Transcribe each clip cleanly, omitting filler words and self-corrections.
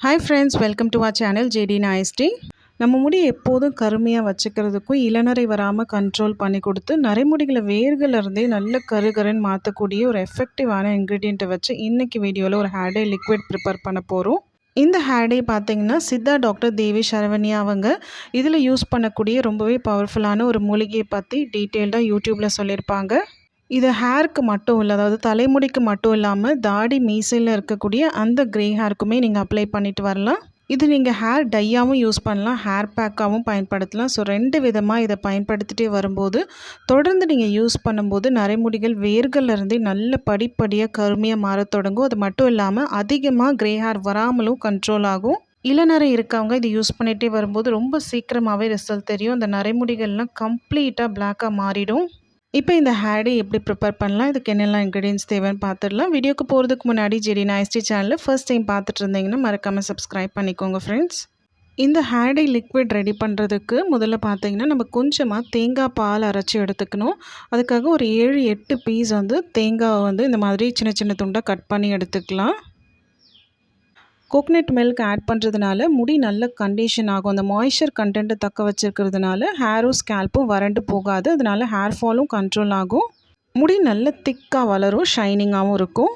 Hi friends, welcome to our channel JD நாய்ஸ்டி. நம்ம முடி எப்போதும் கருமையாக வச்சுக்கிறதுக்கும் இளநரை வராமல் கண்ட்ரோல் பண்ணி கொடுத்து நரைமுடிகளை வேர்கள்லேருந்தே நல்ல கருகருன்னு மாற்றக்கூடிய ஒரு எஃபெக்டிவான இன்க்ரீடியண்ட்டை வச்சு இன்றைக்கி வீடியோவில் ஒரு ஹேர் டே லிக்விட் ப்ரிப்பேர் பண்ண போகிறோம். இந்த ஹேர் டே பார்த்திங்கன்னா சித்தா டாக்டர் தேவி சரவணியா அவங்க இதில் யூஸ் பண்ணக்கூடிய ரொம்பவே பவர்ஃபுல்லான ஒரு மூலிகையை பற்றி டீட்டெயில்டாக யூடியூப்பில் சொல்லியிருப்பாங்க. இது ஹேருக்கு மட்டும் இல்லை, அதாவது தலைமுடிக்கு மட்டும் இல்லாமல் தாடி மீசையில் இருக்கக்கூடிய அந்த க்ரே ஹேருக்குமே நீங்கள் அப்ளை பண்ணிட்டு வரலாம். இது நீங்கள் ஹேர் டையாகவும் யூஸ் பண்ணலாம், ஹேர் பேக்காகவும் பயன்படுத்தலாம். ஸோ 2 விதமாக இதை பயன்படுத்திகிட்டே வரும்போது தொடர்ந்து நீங்கள் யூஸ் பண்ணும்போது நரைமுடிகள் வேர்கள்லேருந்தே நல்ல படிப்படியாக கருமையாக மாற தொடங்கும். அது மட்டும் இல்லாமல் அதிகமாக க்ரே ஹேர் வராமலும் கண்ட்ரோல் ஆகும். இளநரை இருக்கவங்க இது யூஸ் பண்ணிகிட்டே வரும்போது ரொம்ப சீக்கிரமாகவே ரிசல்ட் தெரியும். அந்த நரைமுடிகள்லாம் கம்ப்ளீட்டாக பிளாக்காக மாறிடும். இப்போ இந்த ஹேர் டே எப்படி ப்ரிப்பேர் பண்ணலாம், இதுக்கு என்னெல்லாம் இன்க்ரீடியன்ஸ் தேவைன்னு பார்த்துடலாம். வீடியோக்கு போகிறதுக்கு முன்னாடி ஜெடி நாய்ஸ்டி சேனலில் ஃபர்ஸ்ட் டைம் பார்த்துட்டு இருந்தீங்கன்னா மறக்காமல் சப்ஸ்கிரைப் பண்ணிக்கோங்க ஃப்ரெண்ட்ஸ். இந்த ஹேர் டே லிக்விட் ரெடி பண்ணுறதுக்கு முதல்ல பார்த்தீங்கன்னா நம்ம கொஞ்சமாக தேங்காய் பால் அரைச்சி எடுத்துக்கணும். அதுக்காக ஒரு 7-8 பீஸ் தேங்காவை இந்த மாதிரி சின்ன சின்ன துண்டாக கட் பண்ணி எடுத்துக்கலாம். கோகனட் மில்க் ஆட் பண்ணுறதுனால முடி நல்ல கண்டிஷன் ஆகும். அந்த மாய்ஸ்சர் கண்டென்ட்டை தக்க வச்சுருக்கிறதுனால ஹேரும் ஸ்கேல்ப்பும் வறண்டு போகாது. அதனால ஹேர் ஃபாலும் கண்ட்ரோல் ஆகும். முடி நல்ல திக்காக வளரும், ஷைனிங்காகவும் இருக்கும்.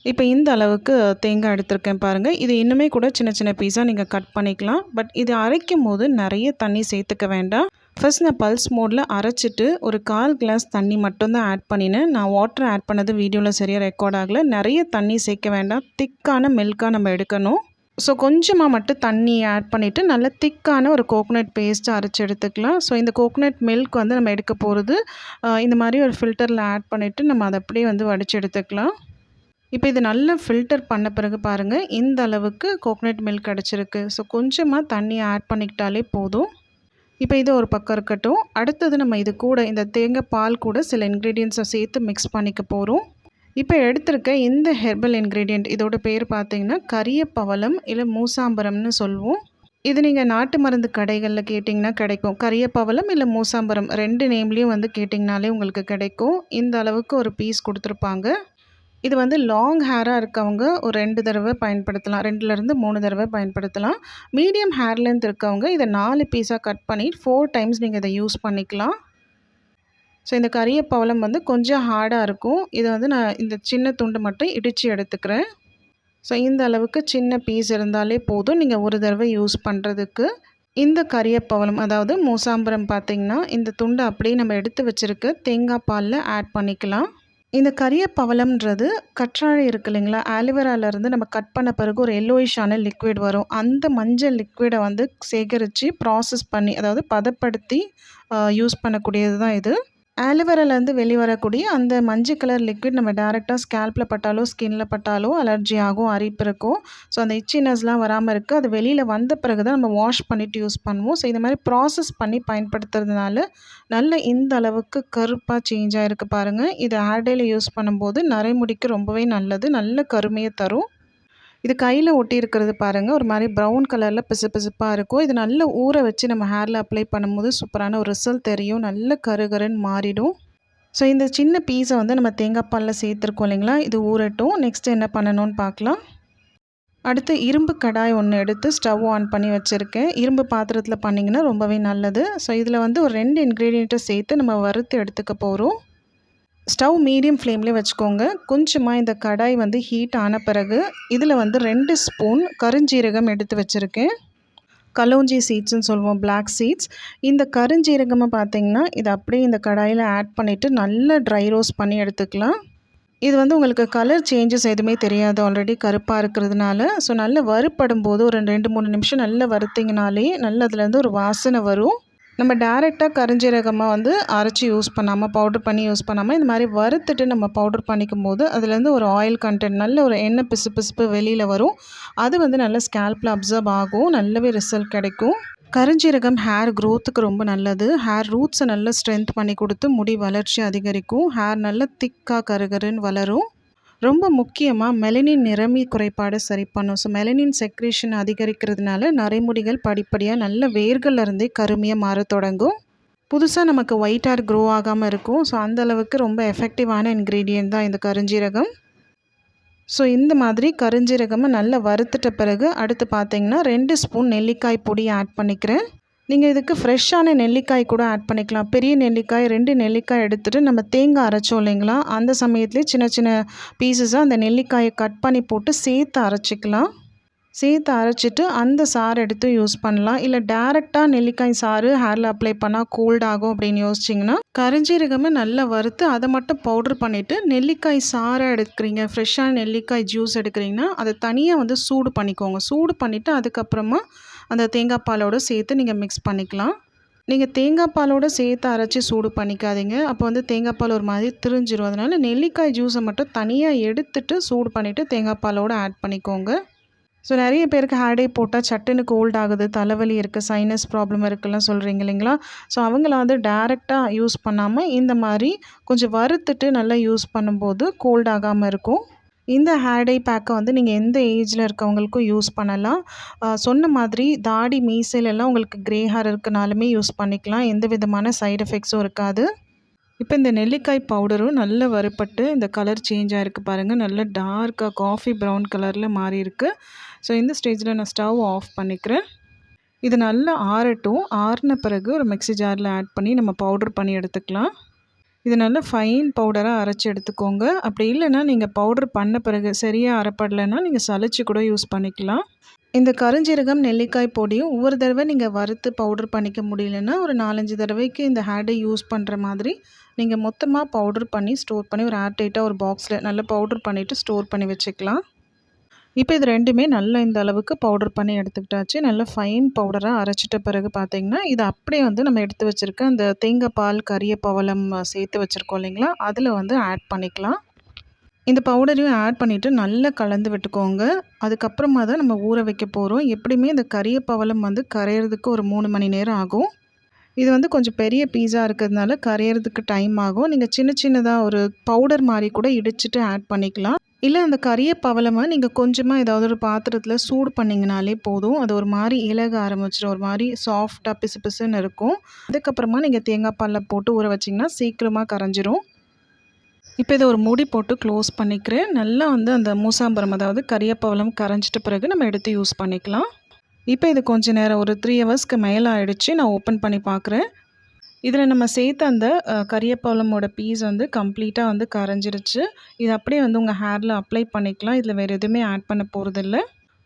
இப்போ இந்த அளவுக்கு தேங்காய் எடுத்திருக்கேன் பாருங்கள். இது இன்னுமே கூட சின்ன சின்ன பீஸாக நீங்கள் கட் பண்ணிக்கலாம். பட் இது அரைக்கும் போது நிறைய தண்ணி சேர்த்துக்க வேண்டாம். ஃபர்ஸ்ட் நான் பல்ஸ் மோடில் அரைச்சிட்டு ஒரு 1/4 கிளாஸ் தண்ணி மட்டும்தான் ஆட் பண்ணினேன். நான் வாட்டர் ஆட் பண்ணது வீடியோவில் சரியாக ரெக்கார்ட் ஆகலை. நிறைய தண்ணி சேர்க்க வேண்டாம், திக்கான மில்காக நம்ம எடுக்கணும். ஸோ கொஞ்சமாக மட்டும் தண்ணி ஆட் பண்ணிவிட்டு நல்ல திக்கான ஒரு கோகோனட் பேஸ்ட்டு அரைச்சி எடுத்துக்கலாம். ஸோ இந்த கோகோனட் மில்க் நம்ம எடுக்க போகிறது இந்த மாதிரி ஒரு ஃபில்டரில் ஆட் பண்ணிவிட்டு நம்ம அதை அப்படியே வடித்து எடுத்துக்கலாம். இப்போ இது நல்லா ஃபில்டர் பண்ண பிறகு பாருங்கள், இந்த அளவுக்கு கோகோனட் மில்க் கிடச்சிருக்கு. ஸோ கொஞ்சமாக தண்ணி ஆட் பண்ணிக்கிட்டாலே போதும். இப்போ இது ஒரு பக்கம் இருக்கட்டும். அடுத்தது நம்ம இது கூட இந்த தேங்காய் பால் கூட சில இன்க்ரீடியன்ஸை சேர்த்து மிக்ஸ் பண்ணிக்க போகிறோம். இப்போ எடுத்திருக்க இந்த ஹெர்பல் இன்க்ரீடியண்ட் இதோட பேர் பார்த்திங்கன்னா கரியப்பவளம் இல்லை மூசாம்பரம்னு சொல்லுவோம். இது நீங்கள் நாட்டு மருந்து கடைகளில் கேட்டிங்கன்னா கிடைக்கும். கரியப்பவளம் இல்லை மூசாம்பரம் 2 நேம்லேயும் கேட்டிங்கனாலே உங்களுக்கு கிடைக்கும். இந்த அளவுக்கு ஒரு பீஸ் கொடுத்துருப்பாங்க. இது லாங் ஹேராக இருக்கவங்க ஒரு 2 தடவை பயன்படுத்தலாம், 2லேருந்து 3 தடவை பயன்படுத்தலாம். மீடியம் ஹேர் லென்த் இருக்கவங்க இதை 4 பீஸாக கட் பண்ணி 4 டைம்ஸ் நீங்கள் இதை யூஸ் பண்ணிக்கலாம். ஸோ இந்த கரியப்பவளம் கொஞ்சம் ஹார்டாக இருக்கும். இதை நான் இந்த சின்ன துண்டு மட்டும் இடித்து எடுத்துக்கிறேன். ஸோ இந்த அளவுக்கு சின்ன பீஸ் இருந்தாலே போதும் நீங்கள் ஒரு தடவை யூஸ் பண்ணுறதுக்கு. இந்த கரியப்பவளம் அதாவது மூசாம்பரம் பார்த்திங்கன்னா இந்த துண்டை அப்படியே நம்ம எடுத்து வச்சுருக்க தேங்காய் பாலில் ஆட் பண்ணிக்கலாம். இந்த கரியப்பவளம்ன்றது கற்றாழை இருக்குது இல்லைங்களா, ஆலிவேராலேருந்து நம்ம கட் பண்ண பிறகு ஒரு எல்லோயிஷான லிக்விட் வரும். அந்த மஞ்சள் லிக்விடை சேகரித்து ப்ராசஸ் பண்ணி அதாவது பதப்படுத்தி யூஸ் பண்ணக்கூடியது தான் இது. ஆலிவேராலேருந்து வெளிவரக்கூடிய அந்த மஞ்சள் கலர் லிக்விட் நம்ம டேரெக்டாக ஸ்கேல்பில் பட்டாலோ ஸ்கின்னில் பட்டாலோ அலர்ஜி ஆகும், அரிப்பு இருக்கும். ஸோ அந்த இச்சினஸ்லாம் வராமல் இருக்குது. அது வெளியில் வந்த பிறகு தான் நம்ம வாஷ் பண்ணிவிட்டு யூஸ் பண்ணுவோம். ஸோ இந்த மாதிரி ப்ராசஸ் பண்ணி பயன்படுத்துறதுனால நல்ல இந்த அளவுக்கு கருப்பாக சேஞ்ச் ஆகிருக்கு பாருங்கள். இது ஹேர் டேயில் யூஸ் பண்ணும்போது நரைமுடிக்கு ரொம்பவே நல்லது, நல்ல கருமையை தரும். இது கையில் ஒட்டி இருக்கிறது பாருங்கள், ஒரு மாதிரி ப்ரௌன் கலரில் பிசுப்பாக இருக்கும். இது நல்லா ஊற வச்சு நம்ம ஹேரில் அப்ளை பண்ணும்போது சூப்பரான ஒரு ரிசல்ட் தெரியும், நல்ல கருகருன்னு மாறிடும். ஸோ இந்த சின்ன பீஸை நம்ம தேங்காய் பாலில் சேர்த்துருக்கோம் இல்லைங்களா, இது ஊறட்டும். நெக்ஸ்ட்டு என்ன பண்ணணும்னு பார்க்கலாம். அடுத்து இரும்பு கடாய் ஒன்று எடுத்து ஸ்டவ் ஆன் பண்ணி வச்சுருக்கேன். இரும்பு பாத்திரத்தில் பண்ணிங்கன்னா ரொம்பவே நல்லது. ஸோ இதில் ஒரு 2 இன்க்ரீடியண்ட்டை சேர்த்து நம்ம வறுத்து எடுத்துக்க போகிறோம். ஸ்டவ் மீடியம் ஃப்ளேம்லேயே வச்சுக்கோங்க. கொஞ்சமாக இந்த கடாய் ஹீட் ஆன பிறகு இதில் 2 ஸ்பூன் கருஞ்சீரகம் எடுத்து வச்சுருக்கேன். கலோஞ்சி சீட்ஸ்ன்னு சொல்லுவோம், பிளாக் சீட்ஸ். இந்த கருஞ்சீரகமாக பார்த்திங்கன்னா இதை அப்படியே இந்த கடாயில் ஆட் பண்ணிவிட்டு நல்லா ட்ரை ரோஸ்ட் பண்ணி எடுத்துக்கலாம். இது உங்களுக்கு கலர் சேஞ்சஸ் எதுவுமே தெரியாது, ஆல்ரெடி கருப்பாக இருக்கிறதுனால. ஸோ நல்லா வறுப்படும் போது ஒரு 2-3 நிமிஷம் நல்லா வறுத்திங்கனாலே நல்லா அதுலேருந்து ஒரு வாசனை வரும். நம்ம டேரெக்டாக கருஞ்சீரகமாக அரைச்சி யூஸ் பண்ணாமல், பவுடர் பண்ணி யூஸ் பண்ணாமல் இந்த மாதிரி வறுத்துட்டு நம்ம பவுடர் பண்ணிக்கும் போது அதுலேருந்து ஒரு ஆயில் கண்டென்ட், நல்ல ஒரு எண்ணெய் பிசுப்பு வெளியில் வரும். அது நல்ல ஸ்கேல்பில் அப்சர்வ் ஆகும், நல்லாவே ரிசல்ட் கிடைக்கும். கருஞ்சீரகம் ஹேர் க்ரோத்துக்கு ரொம்ப நல்லது. ஹேர் ரூட்ஸை நல்லா ஸ்ட்ரென்த் பண்ணி கொடுத்து முடி வளர்ச்சி அதிகரிக்கும். ஹேர் நல்லா திக்காக கருகருன்னு வளரும். ரொம்ப முக்கியமாக மெலனின் நிறமி குறைபாடு சரி பண்ணும். ஸோ மெலனின் செக்ரேஷன் அதிகரிக்கிறதுனால நரைமுடிகள் படிப்படியாக நல்ல வேர்கள்லேருந்தே கருமையாக மாற தொடங்கும். புதுசாக நமக்கு ஒயிட் ஹேர் க்ரோ ஆகாமல் இருக்கும். ஸோ அந்தளவுக்கு ரொம்ப எஃபெக்டிவான இன்க்ரீடியன்ட் தான் இந்த கருஞ்சீரகம். ஸோ இந்த மாதிரி கருஞ்சீரகமை நல்லா வறுத்துட்ட பிறகு அடுத்து பார்த்தீங்கன்னா 2 ஸ்பூன் நெல்லிக்காய் பொடி ஆட் பண்ணிக்கிறேன். நீங்கள் இதுக்கு ஃப்ரெஷ்ஷான நெல்லிக்காய் கூட ஆட் பண்ணிக்கலாம். பெரிய நெல்லிக்காய் 2 நெல்லிக்காய் எடுத்துகிட்டு நம்ம தேங்காய் அரைச்சோம் இல்லைங்களா, அந்த சமயத்துலேயே சின்ன சின்ன பீசஸாக அந்த நெல்லிக்காயை கட் பண்ணி போட்டு சேர்த்து அரைச்சிக்கலாம். சேர்த்து அரைச்சிட்டு அந்த சாறு எடுத்து யூஸ் பண்ணலாம். இல்லை டேரெக்டாக நெல்லிக்காய் சாறு ஹேரில் அப்ளை பண்ணால் கோல்ட் ஆகும் அப்படின்னு யோசிச்சிங்கன்னா, கருஞ்சீரகமே நல்லா வறுத்து அதை மட்டும் பவுட்ரு பண்ணிவிட்டு நெல்லிக்காய் சாறை எடுக்கிறீங்க, ஃப்ரெஷ்ஷான நெல்லிக்காய் ஜூஸ் எடுக்கிறீங்கன்னா அதை தனியாக வந்து சூடு பண்ணிக்கோங்க. சூடு பண்ணிவிட்டு அதுக்கப்புறமா அந்த தேங்காய் பாலோடு சேர்த்து நீங்கள் மிக்ஸ் பண்ணிக்கலாம். நீங்கள் தேங்காய் பாலோடு சேர்த்து அரைச்சி சூடு பண்ணிக்காதீங்க. அப்போ வந்து தேங்காய் பால் ஒரு மாதிரி திரிஞ்சிரும். அதனால் நெல்லிக்காய் ஜூஸை மட்டும் தனியாக எடுத்துட்டு சூடு பண்ணிவிட்டு தேங்காய் பாலோடு ஆட் பண்ணிக்கோங்க. ஸோ நிறைய பேருக்கு ஹேர் டே போட்டால் சட்டுன்னு கோல்ட் ஆகுது, தலைவலி இருக்குது, சைனஸ் ப்ராப்ளம் இருக்குலாம் சொல்கிறீங்க இல்லைங்களா. ஸோ அவங்கள வந்து டேரெக்டாக யூஸ் பண்ணாமல் இந்த மாதிரி கொஞ்சம் வறுத்துட்டு நல்லா யூஸ் பண்ணும்போது கோல்ட் ஆகாமல் இருக்கும். இந்த ஹேர் டே பேக்கை வந்து நீங்கள் எந்த ஏஜில் இருக்கவங்களுக்கும் யூஸ் பண்ணலாம். சொன்ன மாதிரி தாடி மீசையிலெல்லாம் உங்களுக்கு க்ரே ஹேர் இருக்குனாலுமே யூஸ் பண்ணிக்கலாம். எந்த விதமான சைடு எஃபெக்ட்ஸும் இருக்காது. இப்போ இந்த நெல்லிக்காய் பவுடரும் நல்லா வறுபட்டு இந்த கலர் சேஞ்ச் ஆகிருக்கு பாருங்கள். நல்ல டார்க்காக காஃபி ப்ரௌன் கலரில் மாறி இருக்குது. ஸோ இந்த ஸ்டேஜில் நான் ஸ்டவ் ஆஃப் பண்ணிக்கிறேன். இது நல்லா ஆறட்டும். ஆறின பிறகு ஒரு மிக்ஸி ஜாரில் ஆட் பண்ணி நம்ம பவுடர் பண்ணி எடுத்துக்கலாம். இது நல்லா ஃபைன் பவுடராக அரைச்சி எடுத்துக்கோங்க. அப்படி இல்லைன்னா நீங்கள் பவுடர் பண்ண பிறகு சரியாக அரைப்படலைன்னா நீங்கள் சலிச்சு கூட யூஸ் பண்ணிக்கலாம். இந்த கருஞ்சீரகம் நெல்லிக்காய் பொடியும் ஒவ்வொரு தடவை நீங்கள் வறுத்து பவுடர் பண்ணிக்க முடியலன்னா ஒரு 4-5 தடவைக்கு இந்த ஹேர் டே யூஸ் பண்ணுற மாதிரி நீங்கள் மொத்தமாக பவுடர் பண்ணி ஸ்டோர் பண்ணி ஒரு ஏர்டைட்டாக ஒரு பாக்ஸில் நல்லா பவுடர் பண்ணிவிட்டு ஸ்டோர் பண்ணி வச்சுக்கலாம். இப்போ இது ரெண்டுமே நல்லா இந்த அளவுக்கு பவுடர் பண்ணி எடுத்துக்கிட்டாச்சு. நல்லா ஃபைன் பவுடராக அரைச்சிட்ட பிறகு பார்த்திங்கன்னா இது அப்படியே வந்து நம்ம எடுத்து வச்சுருக்க அந்த தேங்காய் பால் கரிய பவளம் சேர்த்து வச்சுருக்கோம் இல்லைங்களா, அதில் வந்து ஆட் பண்ணிக்கலாம். இந்த பவுடரையும் ஆட் பண்ணிவிட்டு நல்லா கலந்து விட்டுக்கோங்க. அதுக்கப்புறமா தான் நம்ம ஊற வைக்க போகிறோம். எப்படியுமே இந்த கரிய பவளம் வந்து கரையிறதுக்கு ஒரு 3 மணி நேரம் ஆகும். இது வந்து கொஞ்சம் பெரிய பீஸா இருக்கிறதுனால கரையிறதுக்கு டைம் ஆகும். நீங்கள் சின்ன சின்னதாக ஒரு பவுடர் மாதிரி கூட இடிச்சிட்டு ஆட் பண்ணிக்கலாம். இல்லை அந்த கரிய பவளமை நீங்கள் கொஞ்சமாக ஏதாவது ஒரு பாத்திரத்தில் சூடு பண்ணிங்கனாலே போதும். அது ஒரு மாதிரி இலக ஆரம்பிச்சிடும், ஒரு மாதிரி சாஃப்டாக பிசு பிசுன்னு இருக்கும். அதுக்கப்புறமா நீங்கள் தேங்காய் பாலில் போட்டு ஊற வச்சிங்கன்னா சீக்கிரமாக கரைஞ்சிரும். இப்போ இதை ஒரு மூடி போட்டு க்ளோஸ் பண்ணிக்கிறேன். நல்லா வந்து அந்த மூசாம்பரம் அதாவது கரிய பவளம் கரைஞ்சிட்ட பிறகு நம்ம எடுத்து யூஸ் பண்ணிக்கலாம். இப்போ இது கொஞ்ச நேரம் ஒரு 3 ஹவர்ஸ்க்கு மேலே ஆகிடுச்சு. நான் ஓப்பன் பண்ணி பார்க்குறேன். இதில் நம்ம சேர்த்த அந்த கரியப்பவளமோட பீஸ் வந்து கம்ப்ளீட்டாக வந்து கரைஞ்சிருச்சு. இது அப்படியே வந்து உங்கள் ஹேரில் அப்ளை பண்ணிக்கலாம். இதில் வேறு எதுவுமே ஆட் பண்ண போகிறதில்ல.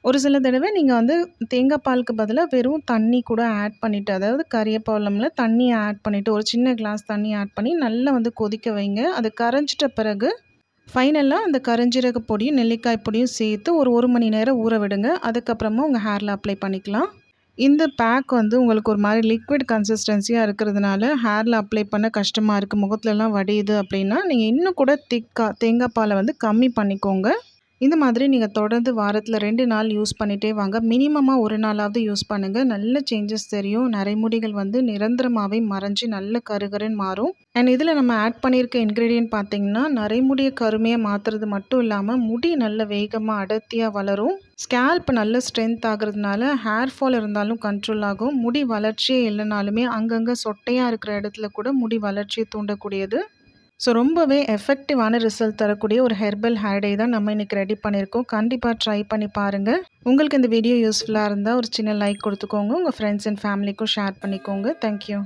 ஒரு சில தடவை நீங்கள் வந்து தேங்காய் பாலுக்கு பதிலாக வெறும் தண்ணி கூட ஆட் பண்ணிவிட்டு, அதாவது கரியப்பவளமில் தண்ணியை ஆட் பண்ணிவிட்டு ஒரு சின்ன கிளாஸ் தண்ணி ஆட் பண்ணி நல்லா வந்து கொதிக்க வைங்க. அது கரைஞ்சிட்ட பிறகு ஃபைனலாக அந்த கருஞ்சீரக பொடியும் நெல்லிக்காய் பொடியும் சேர்த்து ஒரு 1 மணி நேரம் ஊற விடுங்க. அதுக்கப்புறமா உங்கள் ஹேரில் அப்ளை பண்ணிக்கலாம். இந்த பேக் வந்து உங்களுக்கு ஒரு மாதிரி லிக்விட் கன்சிஸ்டன்சியாக இருக்கிறதுனால ஹேரில் அப்ளை பண்ண கஷ்டமாக இருக்குது, முகத்துலலாம் வடியுது அப்படின்னா நீங்கள் இன்னும் கூட திக்காக தேங்காய் பாலை வந்து கம்மி பண்ணிக்கோங்க. இந்த மாதிரி நீங்கள் தொடர்ந்து வாரத்தில் 2 நாள் யூஸ் பண்ணிகிட்டே வாங்க. மினிமமாக 1 நாளாவது யூஸ் பண்ணுங்கள். நல்ல சேஞ்சஸ் தெரியும். நரைமுடிகள் வந்து நிரந்தரமாகவே மறைஞ்சி நல்ல கருகருன்னு மாறும். அண்ட் இதில் நம்ம ஆட் பண்ணியிருக்க இன்க்ரீடியன்ட் பார்த்திங்கன்னா நரைமுடியை கருமையாக மாற்றுறது மட்டும் இல்லாமல் முடி நல்ல வேகமாக அடர்த்தியாக வளரும். ஸ்கேல்ப் நல்ல ஸ்ட்ரென்த் ஆகிறதுனால ஹேர் ஃபால் இருந்தாலும் கண்ட்ரோல் ஆகும். முடி வளர்ச்சியே இல்லைனாலுமே அங்கங்கே சொட்டையாக இருக்கிற இடத்துல கூட முடி வளர்ச்சியை தூண்டக்கூடியது. ஸோ ரொம்பவே எஃபெக்டிவான ரிசல்ட் தரக்கூடிய ஒரு ஹெர்பல் ஹேர் டே தான் நம்ம இன்றைக்கி ரெடி பண்ணியிருக்கோம். கண்டிப்பாக ட்ரை பண்ணி பாருங்கள். உங்களுக்கு இந்த வீடியோ யூஸ்ஃபுல்லாக இருந்தால் ஒரு சின்ன லைக் கொடுத்துக்கோங்க. உங்கள் ஃப்ரெண்ட்ஸ் அண்ட் ஃபேமிலிக்கும் ஷேர் பண்ணிக்கோங்க. தேங்க்யூ.